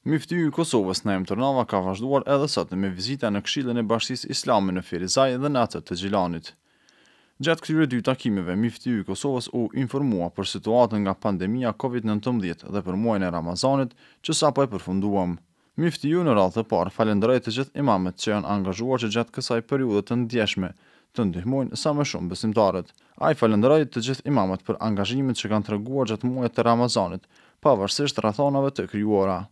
Myftyi i Kosovës Naim Tërnava ka vazhduar edhe sot me vizita në Këshillin e Bashkisë Islame në Ferizaj dhe në atë të Gjilanit. Gjatë këtyre dy takimeve, myftyi i Kosovës u informua për situatën nga pandemia COVID-19 dhe për muajin e Ramazanit që sapo e përfunduam. Myftyiu në radhë të parë falenderoi të gjithë imamet që janë angazhuar që gjatë kësaj periudhe të ndjeshme të ndihmojnë sa më shumë besimtarët. Ai falenderoi të gjithë imamet për angazhimin që kanë treguar gjatë muajit të Ramazanit, pavarësisht rrethonave të krijuara.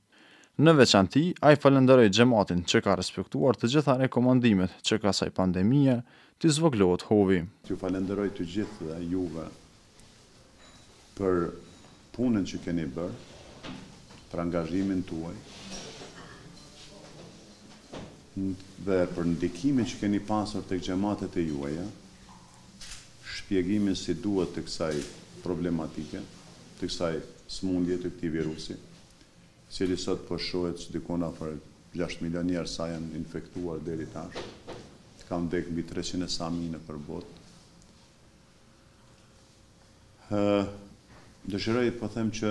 Në veçanti, ai falenderoi xhamatin që ka respektuar të gjitha rekomandimet që ka saj pandemie të zvogëlohet hovi. Ju falenderoj të gjithë dhe juve për punën që keni bërë, për angazhimin tuaj dhe për ndikimin që keni pasur tek xhamatet e juaja, shpjegimin si duhet të kësaj problematike, të kësaj smundje të këtij virusi, cili sot po shohet që dikon afër 6 milion njerëz sa janë infektuar deri tash. Kam vdek mbi 300 e sa mijë nëpër botë. Dëshiroj po them që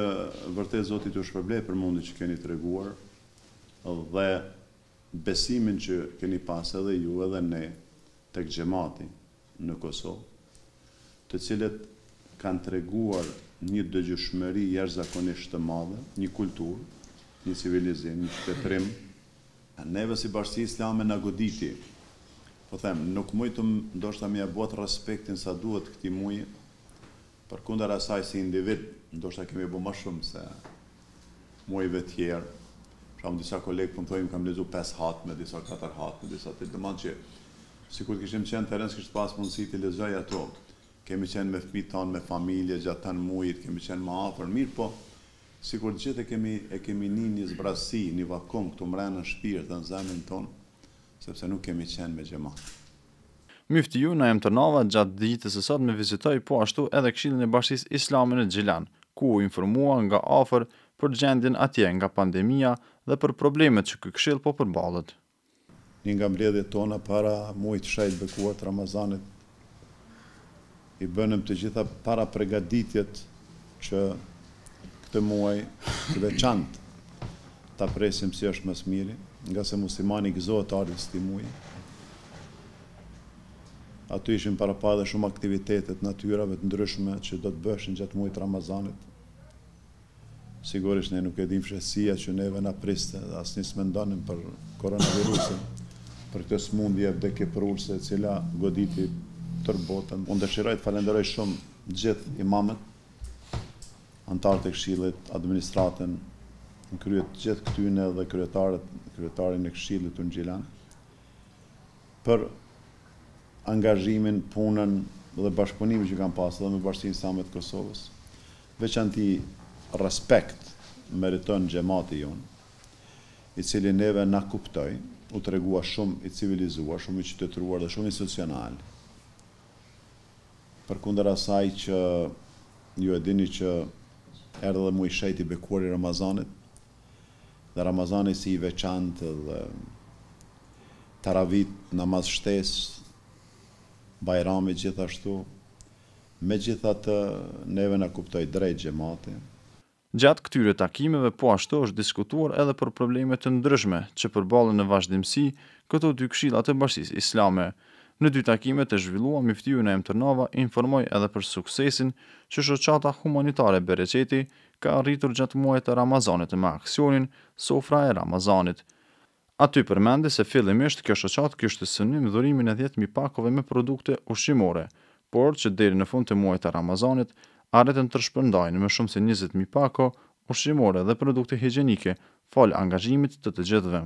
vërtet Zoti t'ju shpërblej për mundin që keni treguar dhe besimin që keni pas edhe ju edhe ne tek xhamati në Kosovë, të cilët kanë treguar një dëgjueshmëri jashtëzakonisht të madhe, një kulturë, një civilizim, një shtetërim. Neve si Bashkia Islame na goditi. Po them, nuk mujtëm ndoshta me ia bot respektin sa duhet këtij muaji. Përkundër asaj si individ, ndoshta kemi bërë më shumë se muajve tjerë. Pra disa kolegë po më thonë kam lexuar 5 hatme, disa 4 hatme, disa të domethënë që sikur kishim qenë në terren, kishte pas mundësi të lexoj ato. Kemi qenë me fëmijët tonë, me familje gjatë tan muajit, kemi qenë më afër, mirë po sikur të gjithë e kemi një zbrasi, një vakum këtu mbrana në shpirt dhe në zemrën tonë, sepse nuk kemi qenë me xhamat. Myftyiu Naim Tërnava gjatë ditës së sotme vizitoi po ashtu edhe Këshillin e Bashkisë Islame në Gjilan, ku u informua nga afër për gjendjen atje nga pandemia dhe për problemet që ky këshill po përballet. Një nga mbledhjet tona para muajit shenjtë bekuar të Ramazanit i bënëm të gjitha para përgatitjet që këtë muaj të veçantë ta presim si është më së miri, nga se muslimani gëzohet ardhjes këtij muaji. Aty ishin parapa dhe shumë aktivitetet natyrave të ndryshme që do të bëshin gjatë muajit Ramazanit. Sigurisht ne nuk e dim shësia që neve na priste dhe asnjë s'mendonim për koronavirusin, për këtë smundje vdekjeprurse e cila goditi tërë botën. Unë dëshiroj të falenderoj shumë gjithë imamet, antarët e këshillit, administratën, në krye të gjithë këtyne dhe kryetarin e këshillit të Gjilan, për angazhimin, punën dhe bashkëpunimin që kanë pasur edhe me Bashkinë Islame të Kosovës. Veçanti respekt meriton xhamati jon, i cili neve na kuptoi, u tregua shumë i civilizuar, shumë i qytetëruar dhe shumë institucional. Përkundër asaj që ju e dini që erdhi dhe muaji shenjtë i bekuar i Ramazanit, dhe Ramazani si i veçantë dhe Taravit, namaz shtesë, Bajrami gjithashtu, megjithatë neve na kuptoi drejt xhamati. Gjatë këtyre takimeve po ashtu është diskutuar edhe për probleme të ndryshme që përballen në vazhdimsi këto dy këshilla të Bashkisë Islame. Në dy takime të zhvilluar, myftyiu Naim Tërnava informoi edhe për suksesin që shoqata humanitare Bereqeti ka arritur gjatë muajit të Ramazanit me aksionin Sofra e Ramazanit. Aty përmendi se fillimisht kjo shoqatë kishte synim dhurimin e 10.000 pakove me produkte ushqimore, por që deri në fund të muajit të Ramazanit arritën të shpërndajnë më shumë se 20.000 pako ushqimore dhe produkte higjienike, fal angazhimit të gjithëve.